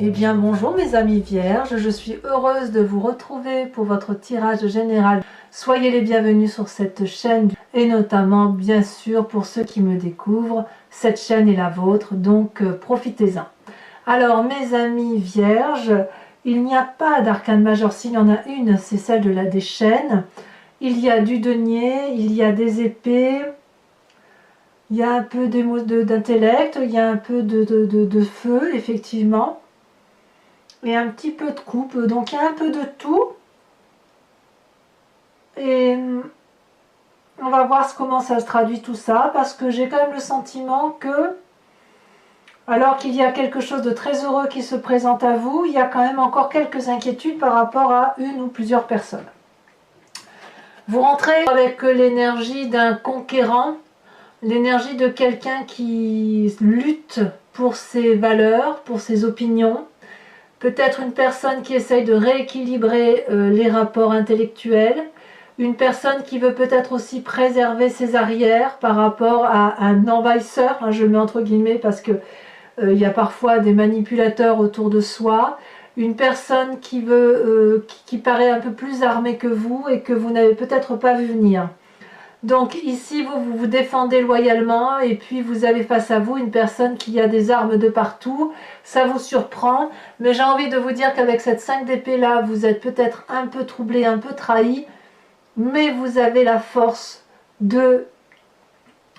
Eh bien bonjour mes amis vierges, je suis heureuse de vous retrouver pour votre tirage général. Soyez les bienvenus sur cette chaîne et notamment bien sûr pour ceux qui me découvrent, cette chaîne est la vôtre, donc profitez-en. Alors mes amis vierges, il n'y a pas d'arcane majeur, s'il y en a une, c'est celle de des chaînes. Il y a du denier, il y a des épées, il y a un peu d'intellect, il y a un peu de feu effectivement. Et un petit peu de coupe, donc il y a un peu de tout. Et on va voir comment ça se traduit tout ça, parce que j'ai quand même le sentiment que, alors qu'il y a quelque chose de très heureux qui se présente à vous, il y a quand même encore quelques inquiétudes par rapport à une ou plusieurs personnes. Vous rentrez avec l'énergie d'un conquérant, l'énergie de quelqu'un qui lutte pour ses valeurs, pour ses opinions. Peut-être une personne qui essaye de rééquilibrer les rapports intellectuels, une personne qui veut peut-être aussi préserver ses arrières par rapport à un envahisseur, hein, je le mets entre guillemets parce que il y a parfois des manipulateurs autour de soi, une personne qui veut, qui paraît un peu plus armée que vous et que vous n'avez peut-être pas vu venir. Donc ici, vous vous défendez loyalement et puis vous avez face à vous une personne qui a des armes de partout. Ça vous surprend, mais j'ai envie de vous dire qu'avec cette 5 d'épée là, vous êtes peut-être un peu troublé, un peu trahi, mais vous avez la force de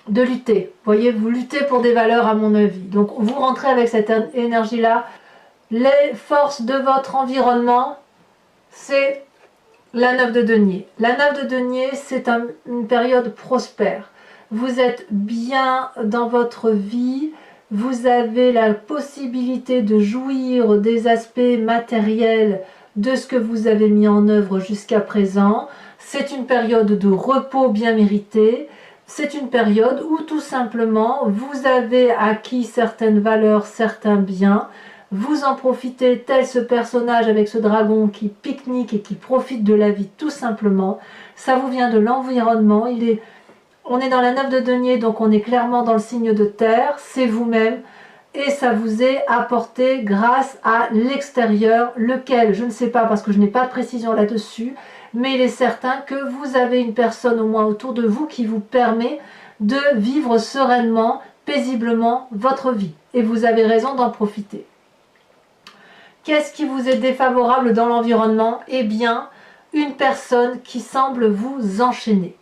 lutter. Vous voyez, vous luttez pour des valeurs à mon avis. Donc vous rentrez avec cette énergie là. Les forces de votre environnement, c'est la 9 de denier. La 9 de denier, c'est une période prospère. Vous êtes bien dans votre vie, vous avez la possibilité de jouir des aspects matériels de ce que vous avez mis en œuvre jusqu'à présent. C'est une période de repos bien mérité. C'est une période où tout simplement vous avez acquis certaines valeurs, certains biens. Vous en profitez tel ce personnage avec ce dragon qui pique-nique et qui profite de la vie tout simplement. Ça vous vient de l'environnement. On est dans la 9 de denier, donc on est clairement dans le signe de terre. C'est vous-même et ça vous est apporté grâce à l'extérieur, lequel, je ne sais pas parce que je n'ai pas de précision là-dessus, mais il est certain que vous avez une personne au moins autour de vous qui vous permet de vivre sereinement, paisiblement votre vie. Et vous avez raison d'en profiter. Qu'est-ce qui vous est défavorable dans l'environnement? Eh bien, une personne qui semble vous enchaîner.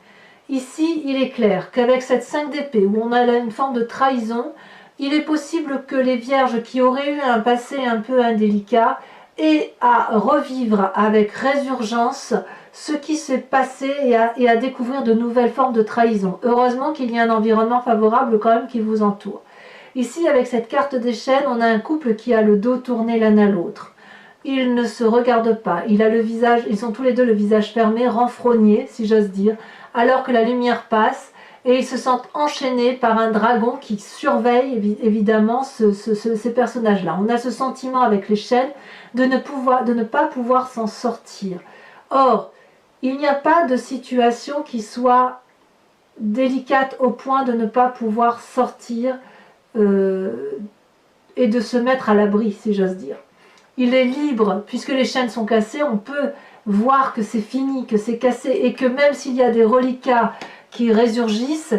Ici, il est clair qu'avec cette 5 d'épée, où on a là une forme de trahison, il est possible que les vierges qui auraient eu un passé un peu indélicat aient à revivre avec résurgence ce qui s'est passé et à découvrir de nouvelles formes de trahison. Heureusement qu'il y a un environnement favorable quand même qui vous entoure. Ici, avec cette carte des chaînes, on a un couple qui a le dos tourné l'un à l'autre. Ils ne se regardent pas. Ils sont tous les deux le visage fermé, renfrognés, si j'ose dire, alors que la lumière passe et ils se sentent enchaînés par un dragon qui surveille évidemment ces personnages-là. On a ce sentiment avec les chaînes de ne pas pouvoir s'en sortir. Or, il n'y a pas de situation qui soit délicate au point de ne pas pouvoir sortir et de se mettre à l'abri, si j'ose dire. Il est libre, puisque les chaînes sont cassées, on peut voir que c'est fini, que c'est cassé, et que même s'il y a des reliquats qui résurgissent,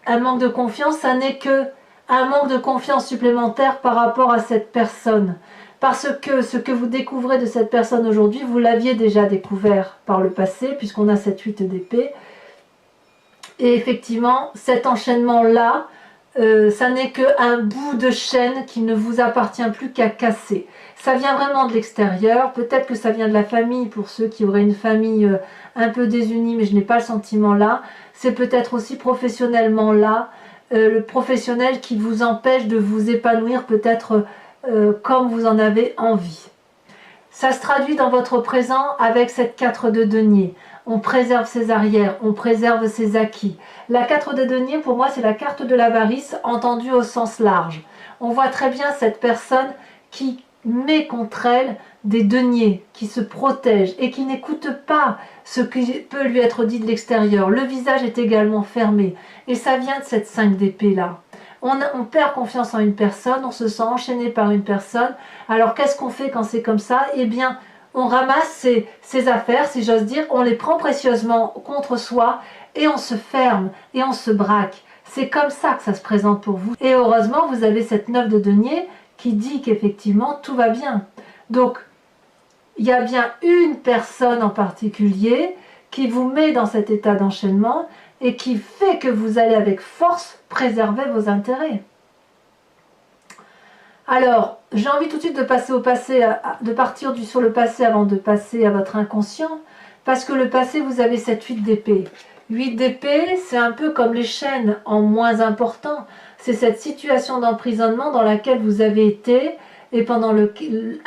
un manque de confiance, ça n'est que un manque de confiance supplémentaire par rapport à cette personne. Parce que ce que vous découvrez de cette personne aujourd'hui, vous l'aviez déjà découvert par le passé, puisqu'on a cette 8 d'épée. Et effectivement, cet enchaînement-là, ça n'est qu'un bout de chaîne qui ne vous appartient plus qu'à casser. Ça vient vraiment de l'extérieur, peut-être que ça vient de la famille pour ceux qui auraient une famille un peu désunie, mais je n'ai pas le sentiment là. C'est peut-être aussi professionnellement là, le professionnel qui vous empêche de vous épanouir peut-être comme vous en avez envie. Ça se traduit dans votre présent avec cette 4 de denier. On préserve ses arrières, on préserve ses acquis. La 4 de denier, pour moi, c'est la carte de l'avarice, entendue au sens large. On voit très bien cette personne qui met contre elle des deniers, qui se protège et qui n'écoute pas ce qui peut lui être dit de l'extérieur. Le visage est également fermé et ça vient de cette 5 d'épée là. on perd confiance en une personne, on se sent enchaîné par une personne. Alors qu'est-ce qu'on fait quand c'est comme ça? Eh bien, on ramasse ses affaires, si j'ose dire, on les prend précieusement contre soi et on se ferme et on se braque. C'est comme ça que ça se présente pour vous. Et heureusement, vous avez cette 9 de denier qui dit qu'effectivement, tout va bien. Donc, il y a bien une personne en particulier qui vous met dans cet état d'enchaînement et qui fait que vous allez avec force préserver vos intérêts. Alors, j'ai envie tout de suite de passer au passé, de partir sur le passé avant de passer à votre inconscient, parce que le passé, vous avez cette 8 d'épée. 8 d'épée, c'est un peu comme les chaînes en moins important. C'est cette situation d'emprisonnement dans laquelle vous avez été, et pendant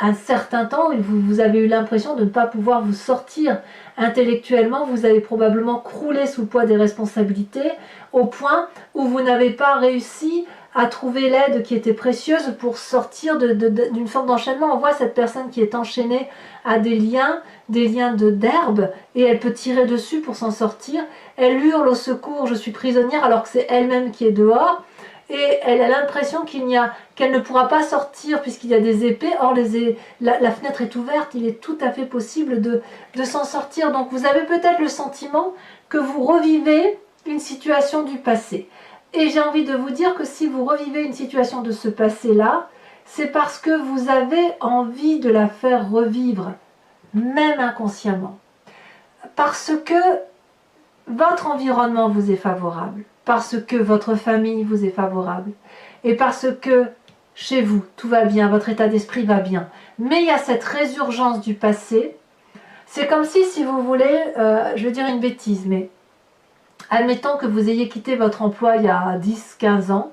un certain temps, vous avez eu l'impression de ne pas pouvoir vous sortir. Intellectuellement, vous avez probablement croulé sous le poids des responsabilités, au point où vous n'avez pas réussi à trouver l'aide qui était précieuse pour sortir d'une forme d'enchaînement. On voit cette personne qui est enchaînée à des liens d'herbe, et elle peut tirer dessus pour s'en sortir. Elle hurle au secours, je suis prisonnière, alors que c'est elle-même qui est dehors. Et elle a l'impression qu'elle ne pourra pas sortir puisqu'il y a des épées. Or, la fenêtre est ouverte, il est tout à fait possible de s'en sortir. Donc, vous avez peut-être le sentiment que vous revivez une situation du passé. Et j'ai envie de vous dire que si vous revivez une situation de ce passé-là, c'est parce que vous avez envie de la faire revivre, même inconsciemment. Parce que votre environnement vous est favorable, parce que votre famille vous est favorable, et parce que chez vous, tout va bien, votre état d'esprit va bien. Mais il y a cette résurgence du passé. C'est comme si vous voulez, je vais dire une bêtise, mais admettons que vous ayez quitté votre emploi il y a 10-15 ans,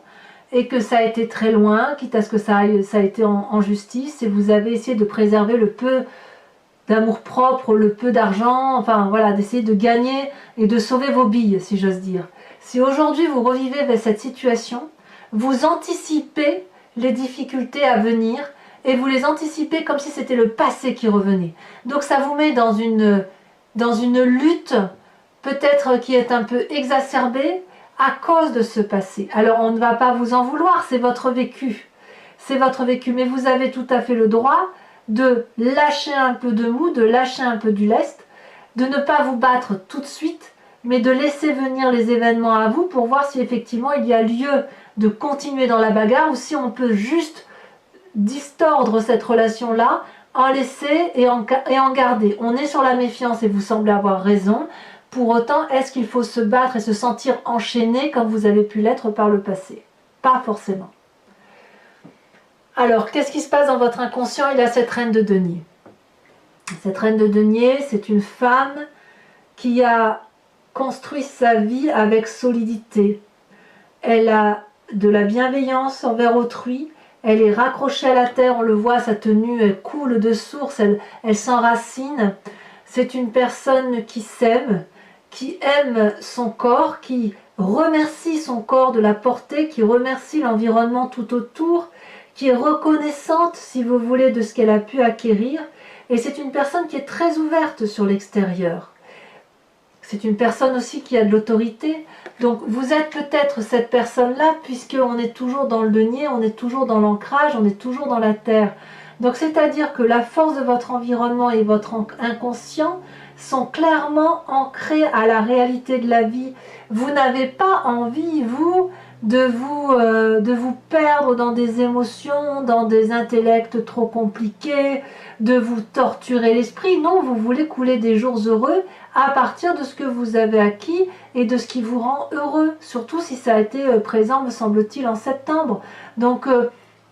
et que ça a été très loin, quitte à ce que ça a été en justice, et vous avez essayé de préserver le peu d'amour-propre, le peu d'argent, enfin voilà, d'essayer de gagner et de sauver vos billes, si j'ose dire. Si aujourd'hui vous revivez cette situation, vous anticipez les difficultés à venir et vous les anticipez comme si c'était le passé qui revenait. Donc ça vous met dans une lutte peut-être qui est un peu exacerbée à cause de ce passé. Alors on ne va pas vous en vouloir, c'est votre vécu. C'est votre vécu, mais vous avez tout à fait le droit de lâcher un peu de mou, de lâcher un peu du lest, de ne pas vous battre tout de suite, mais de laisser venir les événements à vous pour voir si effectivement il y a lieu de continuer dans la bagarre ou si on peut juste distordre cette relation-là, en laisser et en garder. On est sur la méfiance et vous semblez avoir raison. Pour autant, est-ce qu'il faut se battre et se sentir enchaîné comme vous avez pu l'être par le passé? Pas forcément. Alors, qu'est-ce qui se passe dans votre inconscient? Il y a cette reine de denier. Cette reine de denier, c'est une femme qui a construit sa vie avec solidité. Elle a de la bienveillance envers autrui. Elle est raccrochée à la terre, on le voit, sa tenue, elle coule de source, elle s'enracine. C'est une personne qui s'aime, qui aime son corps, qui remercie son corps de la portée, qui remercie l'environnement tout autour, qui est reconnaissante, si vous voulez, de ce qu'elle a pu acquérir. Et c'est une personne qui est très ouverte sur l'extérieur. C'est une personne aussi qui a de l'autorité. Donc vous êtes peut-être cette personne-là, puisqu'on est toujours dans le denier, on est toujours dans l'ancrage, on est toujours dans la terre. Donc c'est-à-dire que la force de votre environnement et votre inconscient sont clairement ancrés à la réalité de la vie. Vous n'avez pas envie, vous, de vous perdre dans des émotions, dans des intellects trop compliqués, de vous torturer l'esprit. Non, vous voulez couler des jours heureux à partir de ce que vous avez acquis et de ce qui vous rend heureux, surtout si ça a été présent, me semble-t-il, en septembre. Donc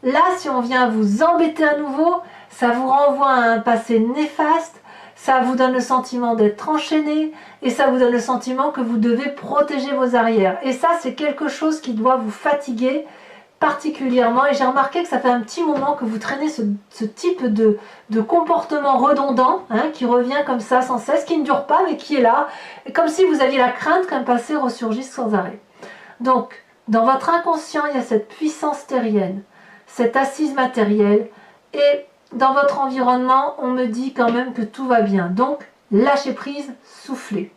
là, si on vient vous embêter à nouveau, ça vous renvoie à un passé néfaste, ça vous donne le sentiment d'être enchaîné et ça vous donne le sentiment que vous devez protéger vos arrières. Et ça, c'est quelque chose qui doit vous fatiguer particulièrement. Et j'ai remarqué que ça fait un petit moment que vous traînez ce type de comportement redondant, hein, qui revient comme ça sans cesse, qui ne dure pas mais qui est là, comme si vous aviez la crainte qu'un passé ressurgisse sans arrêt. Donc, dans votre inconscient, il y a cette puissance terrienne, cette assise matérielle, et dans votre environnement, on me dit quand même que tout va bien. Donc, lâchez prise, soufflez.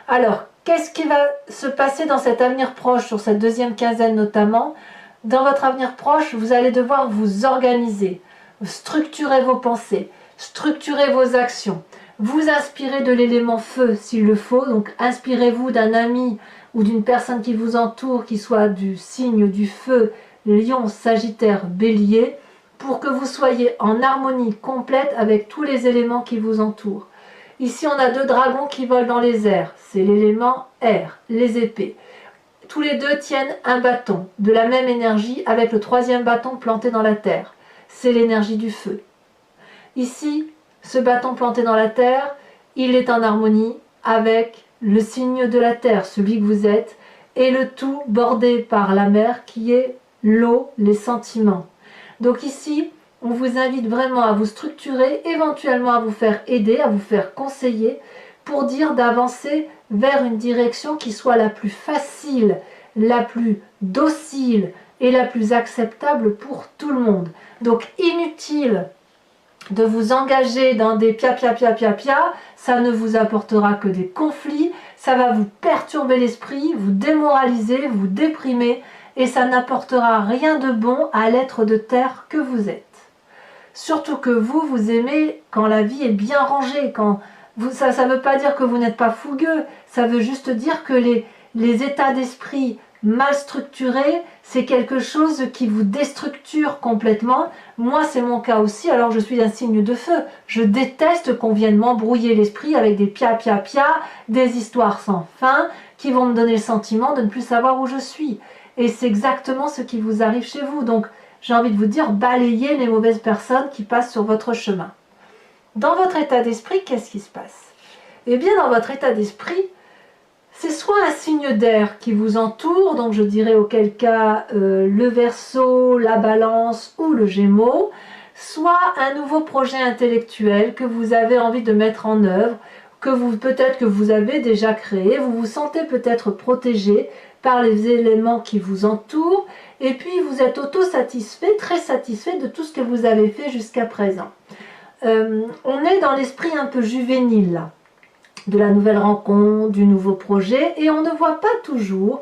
Alors, qu'est-ce qui va se passer dans cet avenir proche, sur cette deuxième quinzaine notamment? dans votre avenir proche, vous allez devoir vous organiser, structurer vos pensées, structurer vos actions, vous inspirer de l'élément feu s'il le faut, donc inspirez-vous d'un ami ou d'une personne qui vous entoure qui soit du signe du feu, Lion, Sagittaire, Bélier, pour que vous soyez en harmonie complète avec tous les éléments qui vous entourent. Ici, on a 2 dragons qui volent dans les airs, c'est l'élément air, les épées. Tous les 2 tiennent un bâton de la même énergie avec le 3e bâton planté dans la terre. C'est l'énergie du feu. Ici, ce bâton planté dans la terre, il est en harmonie avec le signe de la terre, celui que vous êtes, et le tout bordé par la mer qui est l'eau, les sentiments. Donc ici, on vous invite vraiment à vous structurer, éventuellement à vous faire aider, à vous faire conseiller, pour dire d'avancer vers une direction qui soit la plus facile, la plus docile et la plus acceptable pour tout le monde. Donc inutile de vous engager dans des pia, ça ne vous apportera que des conflits, ça va vous perturber l'esprit, vous démoraliser, vous déprimer, et ça n'apportera rien de bon à l'être de terre que vous êtes. Surtout que vous aimez quand la vie est bien rangée, quand ça ne veut pas dire que vous n'êtes pas fougueux, ça veut juste dire que les états d'esprit mal structurés, c'est quelque chose qui vous déstructure complètement. Moi, c'est mon cas aussi, alors je suis un signe de feu. Je déteste qu'on vienne m'embrouiller l'esprit avec des pia, des histoires sans fin, qui vont me donner le sentiment de ne plus savoir où je suis. Et c'est exactement ce qui vous arrive chez vous. Donc, j'ai envie de vous dire, balayez les mauvaises personnes qui passent sur votre chemin. Dans votre état d'esprit, qu'est-ce qui se passe? Eh bien, dans votre état d'esprit, c'est soit un signe d'air qui vous entoure, donc je dirais auquel cas le Verseau, la Balance ou le Gémeaux, soit un nouveau projet intellectuel que vous avez envie de mettre en œuvre, peut-être que vous avez déjà créé, vous vous sentez peut-être protégé par les éléments qui vous entourent, et puis vous êtes auto-satisfait, très satisfait de tout ce que vous avez fait jusqu'à présent. On est dans l'esprit un peu juvénile là, de la nouvelle rencontre, du nouveau projet, et on ne voit pas toujours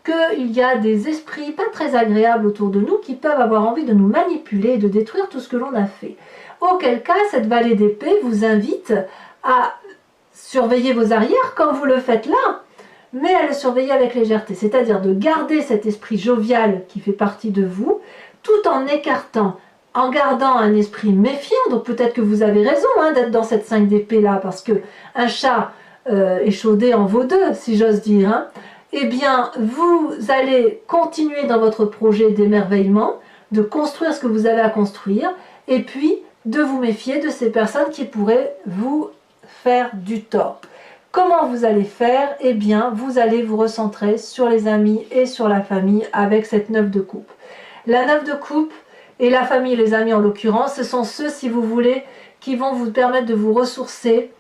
qu'il y a des esprits pas très agréables autour de nous qui peuvent avoir envie de nous manipuler et de détruire tout ce que l'on a fait. Auquel cas, cette vallée d'épée vous invite à surveiller vos arrières comme vous le faites là, mais à le surveiller avec légèreté, c'est-à-dire de garder cet esprit jovial qui fait partie de vous, tout en écartant, en gardant un esprit méfiant. Donc peut-être que vous avez raison d'être dans cette 5 d'épée là, parce que un chat échaudé en vaut 2, si j'ose dire. Eh bien, vous allez continuer dans votre projet d'émerveillement, de construire ce que vous avez à construire, et puis de vous méfier de ces personnes qui pourraient vous faire du tort. Comment vous allez faire? Eh bien, vous allez vous recentrer sur les amis et sur la famille avec cette 9 de coupe. La 9 de coupe et la famille, les amis en l'occurrence, ce sont ceux, si vous voulez, qui vont vous permettre de vous ressourcer,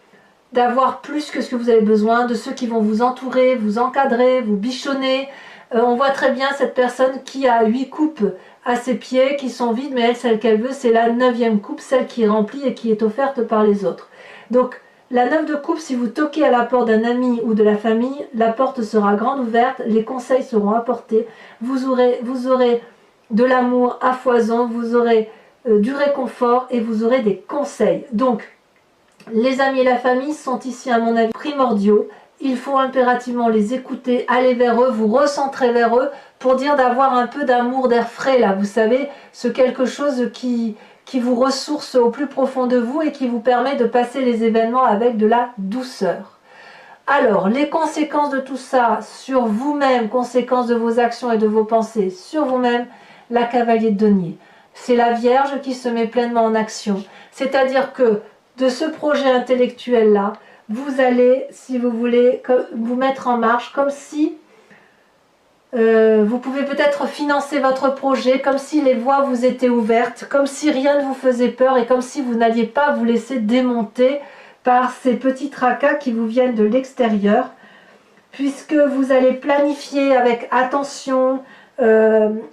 d'avoir plus que ce que vous avez besoin, de ceux qui vont vous entourer, vous encadrer, vous bichonner. On voit très bien cette personne qui a 8 coupes à ses pieds, qui sont vides, mais elle, celle qu'elle veut, c'est la 9e coupe, celle qui est remplie et qui est offerte par les autres. Donc, la 9 de coupe, si vous toquez à la porte d'un ami ou de la famille, la porte sera grande ouverte, les conseils seront apportés, vous aurez de l'amour à foison, vous aurez du réconfort et vous aurez des conseils. Donc, les amis et la famille sont ici, à mon avis, primordiaux. Il faut impérativement les écouter, aller vers eux, vous recentrer vers eux pour dire d'avoir un peu d'amour, d'air frais là, vous savez, ce quelque chose qui vous ressource au plus profond de vous et qui vous permet de passer les événements avec de la douceur. Alors, les conséquences de tout ça sur vous-même, conséquences de vos actions et de vos pensées sur vous-même, la cavalier de denier. C'est la Vierge qui se met pleinement en action. C'est-à-dire que de ce projet intellectuel-là, vous allez, si vous voulez, vous mettre en marche comme si vous pouvez peut-être financer votre projet, comme si les voies vous étaient ouvertes, comme si rien ne vous faisait peur et comme si vous n'alliez pas vous laisser démonter par ces petits tracas qui vous viennent de l'extérieur, puisque vous allez planifier avec attention,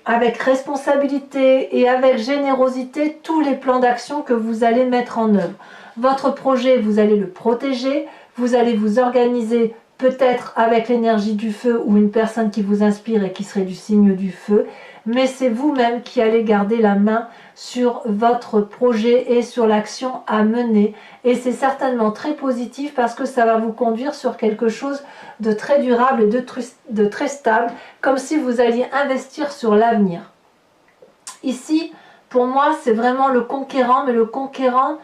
avec responsabilité et avec générosité tous les plans d'action que vous allez mettre en œuvre. Votre projet, vous allez le protéger, vous allez vous organiser peut-être avec l'énergie du feu ou une personne qui vous inspire et qui serait du signe du feu, mais c'est vous-même qui allez garder la main sur votre projet et sur l'action à mener. Et c'est certainement très positif parce que ça va vous conduire sur quelque chose de très durable et de très stable, comme si vous alliez investir sur l'avenir. Ici, pour moi, c'est vraiment le conquérant, mais le conquérant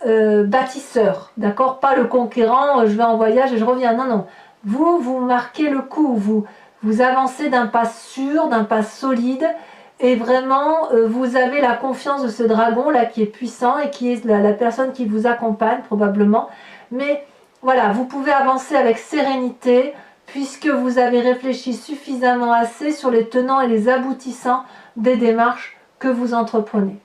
bâtisseur, d'accord? Pas le conquérant, je vais en voyage et je reviens. Non, non. Vous marquez le coup, vous avancez d'un pas sûr, d'un pas solide, et vraiment, vous avez la confiance de ce dragon là qui est puissant et qui est la personne qui vous accompagne probablement. Mais voilà, vous pouvez avancer avec sérénité puisque vous avez réfléchi suffisamment assez sur les tenants et les aboutissants des démarches que vous entreprenez.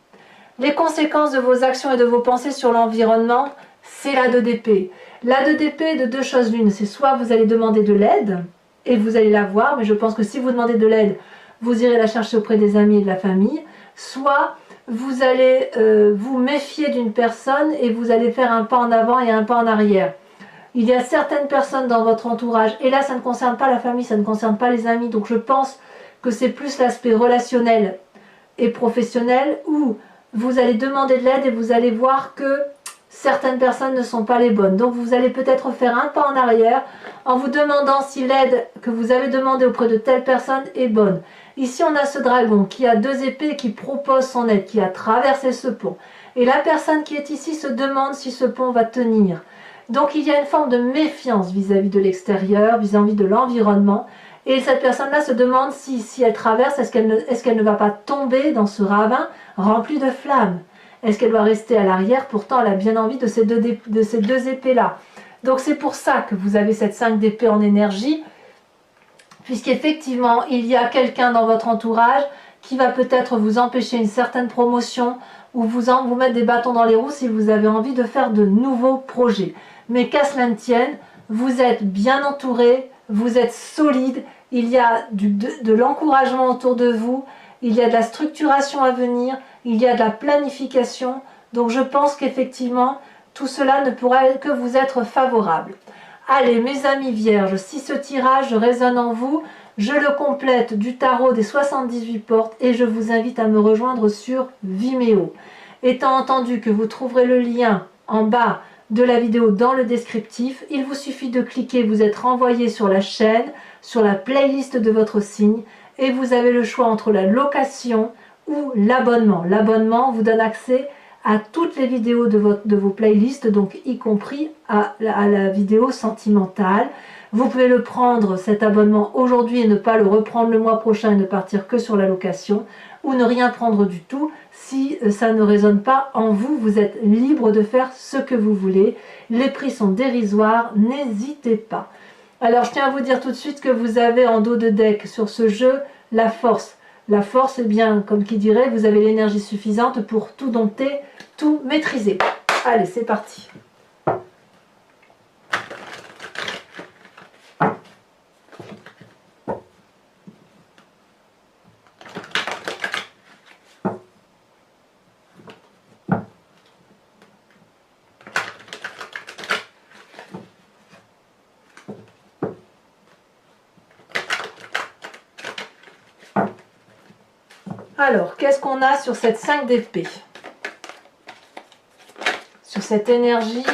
Les conséquences de vos actions et de vos pensées sur l'environnement, c'est la 2 d'épée. La 2 d'épée est de deux choses l'une, c'est soit vous allez demander de l'aide, et vous allez l'avoir, mais je pense que si vous demandez de l'aide, vous irez la chercher auprès des amis et de la famille, soit vous allez vous méfier d'une personne et vous allez faire un pas en avant et un pas en arrière. Il y a certaines personnes dans votre entourage, et là ça ne concerne pas la famille, ça ne concerne pas les amis, donc je pense que c'est plus l'aspect relationnel et professionnel où vous allez demander de l'aide et vous allez voir que certaines personnes ne sont pas les bonnes. Donc vous allez peut-être faire un pas en arrière en vous demandant si l'aide que vous avez demandée auprès de telle personne est bonne. Ici on a ce dragon qui a 2 épées, qui propose son aide, qui a traversé ce pont. Et la personne qui est ici se demande si ce pont va tenir. Donc il y a une forme de méfiance vis-à-vis de l'extérieur, vis-à-vis de l'environnement. Et cette personne-là se demande si elle traverse, est-ce qu'elle ne va pas tomber dans ce ravin rempli de flammes? Est-ce qu'elle doit rester à l'arrière? Pourtant, elle a bien envie de ces deux épées-là. Donc c'est pour ça que vous avez cette 5 d'épée en énergie, puisqu'effectivement, il y a quelqu'un dans votre entourage qui va peut-être vous empêcher une certaine promotion ou vous mettre des bâtons dans les roues si vous avez envie de faire de nouveaux projets. Mais qu'à cela ne tienne, vous êtes bien entouré, vous êtes solide, il y a de l'encouragement autour de vous, il y a de la structuration à venir, il y a de la planification. Donc je pense qu'effectivement, tout cela ne pourra que vous être favorable. Allez, mes amis vierges, si ce tirage résonne en vous, je le complète du tarot des 78 portes et je vous invite à me rejoindre sur Vimeo. Étant entendu que vous trouverez le lien en bas de la vidéo dans le descriptif, il vous suffit de cliquer, vous êtes renvoyé sur la chaîne, sur la playlist de votre signe et vous avez le choix entre la location ou l'abonnement. L'abonnement vous donne accès à toutes les vidéos de vos playlists, donc y compris à la vidéo sentimentale. Vous pouvez le prendre, cet abonnement, aujourd'hui et ne pas le reprendre le mois prochain et ne partir que sur la location, ou ne rien prendre du tout. Si ça ne résonne pas en vous, vous êtes libre de faire ce que vous voulez. Les prix sont dérisoires, n'hésitez pas. Alors je tiens à vous dire tout de suite que vous avez en dos de deck sur ce jeu la force. La force, eh bien, comme qui dirait, vous avez l'énergie suffisante pour tout dompter, tout maîtriser. Allez, c'est parti. Alors, qu'est-ce qu'on a sur cette 5 d'épée? Sur cette énergie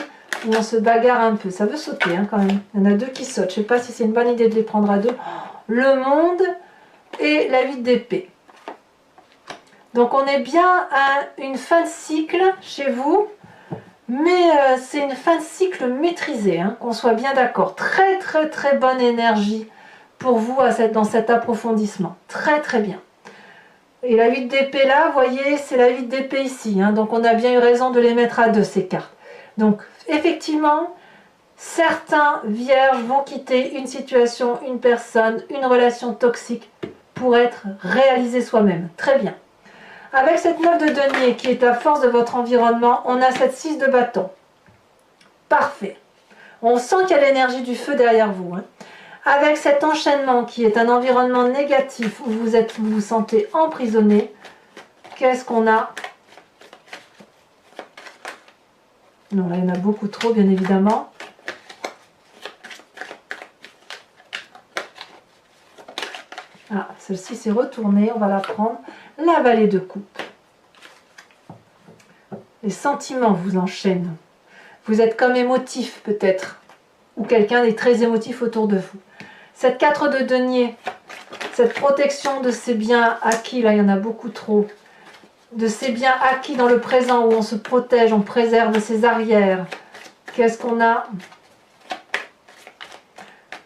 où on se bagarre un peu. Ça veut sauter hein, quand même. Il y en a 2 qui sautent. Je ne sais pas si c'est une bonne idée de les prendre à 2. Le monde et la 8 d'épée. Donc on est bien à une fin de cycle chez vous. Mais c'est une fin de cycle maîtrisée. Hein, qu'on soit bien d'accord. Très très très bonne énergie pour vous dans cet approfondissement. Très très bien. Et la 8 d'épée là, vous voyez, c'est la 8 d'épée ici. Hein, donc on a bien eu raison de les mettre à 2 ces cartes. Donc effectivement, certains vierges vont quitter une situation, une personne, une relation toxique pour être réalisé soi-même. Très bien. Avec cette 9 de denier qui est à force de votre environnement, on a cette 6 de bâton. Parfait. On sent qu'il y a l'énergie du feu derrière vous. Hein. Avec cet enchaînement qui est un environnement négatif où vous vous sentez emprisonné, qu'est-ce qu'on a? Non, là il y en a beaucoup trop, bien évidemment. Ah, Celle-ci s'est retournée, on va la prendre. La Vallée de coupe. Les sentiments vous enchaînent. Vous êtes comme émotif peut-être. Ou quelqu'un est très émotif autour de vous. Cette 4 de denier, cette protection de ces biens acquis, là il y en a beaucoup trop, de ces biens acquis dans le présent où on se protège, on préserve ses arrières. Qu'est-ce qu'on a?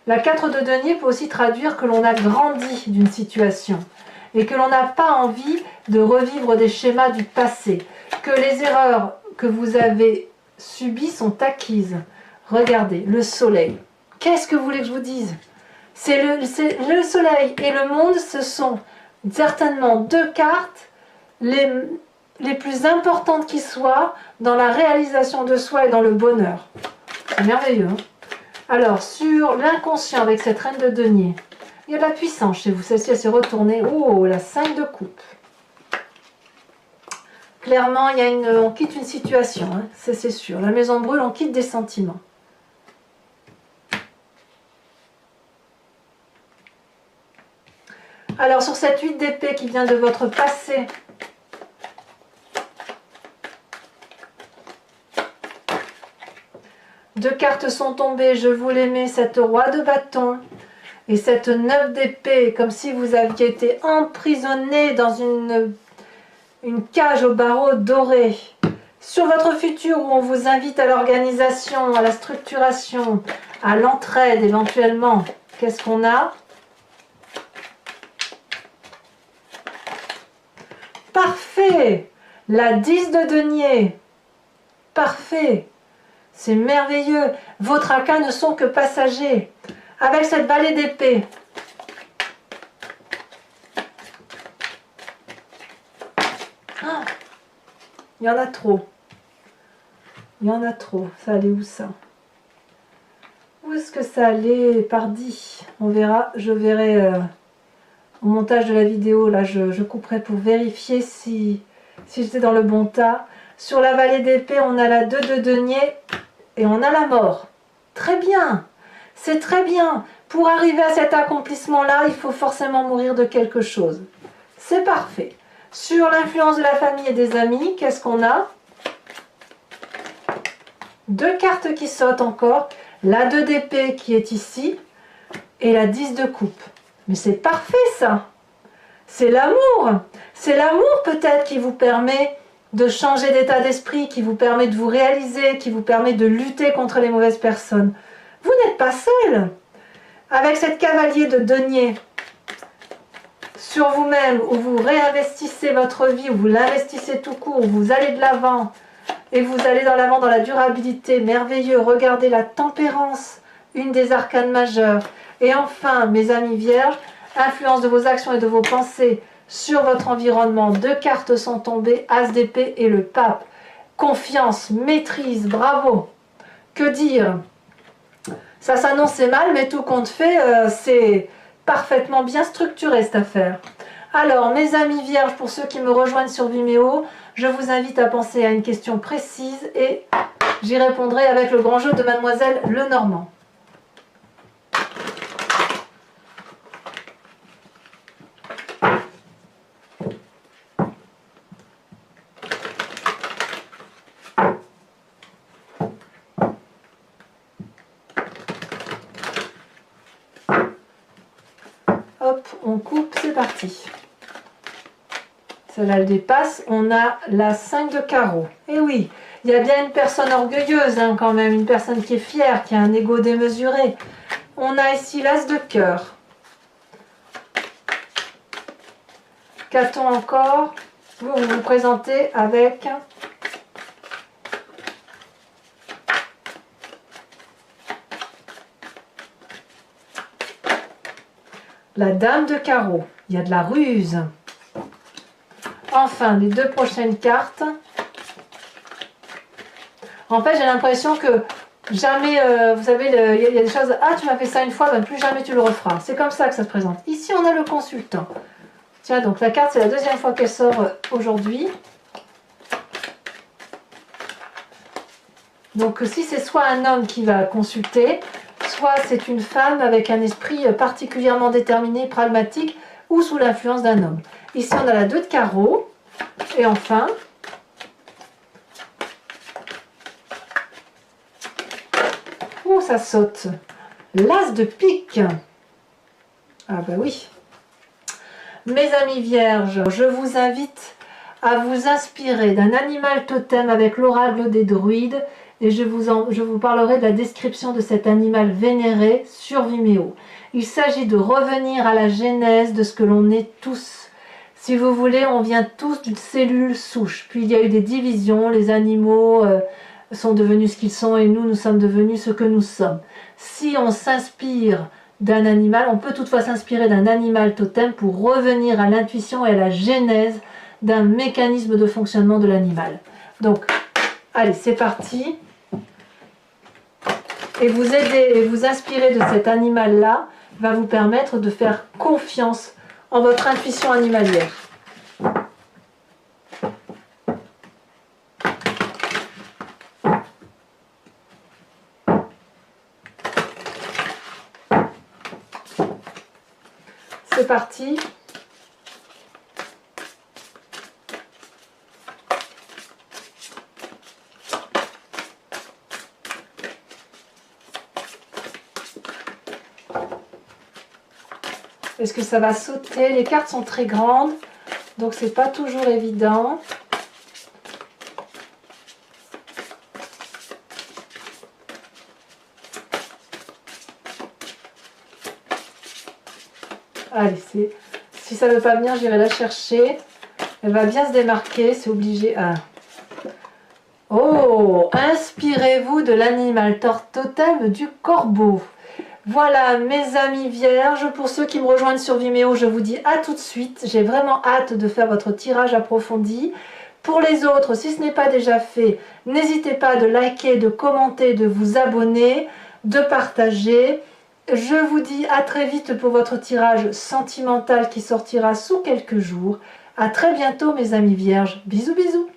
La 4 de denier peut aussi traduire que l'on a grandi d'une situation et que l'on n'a pas envie de revivre des schémas du passé, que les erreurs que vous avez subies sont acquises. Regardez, le soleil. Qu'est-ce que vous voulez que je vous dise? C'est le soleil et le monde, ce sont certainement deux cartes les plus importantes qui soient dans la réalisation de soi et dans le bonheur. C'est merveilleux. Hein? Alors, sur l'inconscient avec cette reine de denier, il y a de la puissance chez vous. Celle-ci, elle s'est retournée. Oh, la 5 de coupe. Clairement, on quitte une situation, hein, c'est sûr. La maison brûle, on quitte des sentiments. Alors, sur cette 8 d'épée qui vient de votre passé, deux cartes sont tombées, je vous les mets, cette roi de bâton et cette 9 d'épée, comme si vous aviez été emprisonné dans une cage au barreau doré. Sur votre futur où on vous invite à l'organisation, à la structuration, à l'entraide éventuellement, qu'est-ce qu'on a? Parfait! La 10 de denier. Parfait! C'est merveilleux. Vos tracas ne sont que passagers. Avec cette vallée d'épée. Ah, il y en a trop. Il y en a trop. Ça allait où ça? Où est-ce que ça allait, pardi? On verra. Je verrai au montage de la vidéo. Là, je couperai pour vérifier si j'étais dans le bon tas. Sur la vallée d'épée, on a la 2 de denier. Et on a la mort. Très bien. C'est très bien. Pour arriver à cet accomplissement-là, il faut forcément mourir de quelque chose. C'est parfait. Sur l'influence de la famille et des amis, qu'est-ce qu'on a? Deux cartes qui sautent encore. La 2 d'épée qui est ici. Et la 10 de coupe. Mais c'est parfait ça. C'est l'amour. C'est l'amour peut-être qui vous permet de changer d'état d'esprit, qui vous permet de vous réaliser, qui vous permet de lutter contre les mauvaises personnes. Vous n'êtes pas seul. Avec cette cavalier de denier sur vous-même, où vous réinvestissez votre vie, où vous l'investissez tout court, où vous allez de l'avant, et vous allez dans l'avant dans la durabilité, merveilleux. Regardez la tempérance, une des arcanes majeures. Et enfin, mes amis vierges, influence de vos actions et de vos pensées sur votre environnement. Deux cartes sont tombées, As d'épée et le pape. Confiance, maîtrise, bravo. Que dire? Ça s'annonçait mal, mais tout compte fait, c'est parfaitement bien structuré cette affaire. Alors, mes amis vierges, pour ceux qui me rejoignent sur Vimeo, je vous invite à penser à une question précise et j'y répondrai avec le grand jeu de Mademoiselle Lenormand. Hop, on coupe, c'est parti. Celle-là, elle dépasse. On a la 5 de carreau. Et oui, il y a bien une personne orgueilleuse hein, quand même, une personne qui est fière, qui a un ego démesuré. On a ici l'As de cœur. Qu'a-t-on encore? Vous vous présentez avec la dame de carreau. Il y a de la ruse. Enfin, les deux prochaines cartes. En fait, j'ai l'impression que jamais, vous savez, il y a des choses, ah, tu m'as fait ça une fois, ben, plus jamais tu le referas. C'est comme ça que ça se présente. Ici, on a le consultant. Tiens, donc la carte, c'est la deuxième fois qu'elle sort aujourd'hui. Donc, si c'est soit un homme qui va consulter, soit c'est une femme avec un esprit particulièrement déterminé, pragmatique, ou sous l'influence d'un homme. Ici, on a la 2 de carreau. Et enfin, oh, ça saute. L'as de pique. Ah bah oui. Mes amis vierges, je vous invite à vous inspirer d'un animal totem avec l'oracle des druides et je vous parlerai de la description de cet animal vénéré sur Vimeo. Il s'agit de revenir à la genèse de ce que l'on est tous. Si vous voulez, on vient tous d'une cellule souche. Puis il y a eu des divisions, les animaux sont devenus ce qu'ils sont et nous sommes devenus ce que nous sommes. Si on s'inspire d'un animal, on peut toutefois s'inspirer d'un animal totem pour revenir à l'intuition et à la genèse d'un mécanisme de fonctionnement de l'animal. Donc, allez, c'est parti. Et vous aider et vous inspirer de cet animal-là va vous permettre de faire confiance en votre intuition animalière. C'est parti. Est-ce que ça va sauter? Les cartes sont très grandes, donc c'est pas toujours évident. Allez, si ça ne veut pas venir, j'irai la chercher. Elle va bien se démarquer, c'est obligé. Ah. Oh, inspirez-vous de l'animal totem du corbeau. Voilà mes amis vierges, pour ceux qui me rejoignent sur Vimeo, je vous dis à tout de suite. J'ai vraiment hâte de faire votre tirage approfondi. Pour les autres, si ce n'est pas déjà fait, n'hésitez pas de liker, de commenter, de vous abonner, de partager. Je vous dis à très vite pour votre tirage sentimental qui sortira sous quelques jours. À très bientôt mes amis vierges. Bisous bisous.